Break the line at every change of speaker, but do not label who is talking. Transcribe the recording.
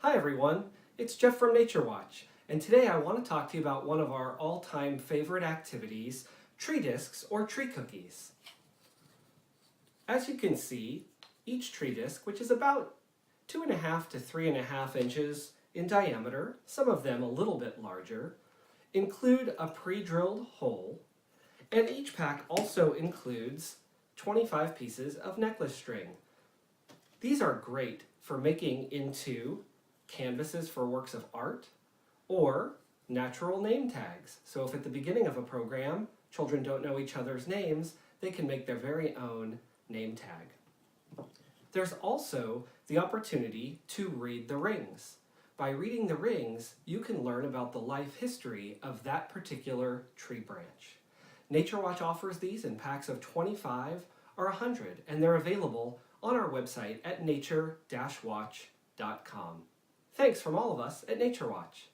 Hi everyone, it's Jeff from Nature Watch, and today I want to talk to you about one of our all-time favorite activities, tree discs or tree cookies. As you can see, each tree disc, which is about 2.5 to 3.5 inches in diameter, some of them a little bit larger, include a pre-drilled hole, and each pack also includes 25 pieces of necklace string. These are great for making into canvases for works of art or natural name tags. So if at the beginning of a program children don't know each other's names, they can make their very own name tag. There's also the opportunity to read the rings. By reading the rings, you can learn about the life history of that particular tree branch. Nature Watch offers these in packs of 25 or 100, and they're available on our website at nature-watch.com. Thanks from all of us at Nature Watch.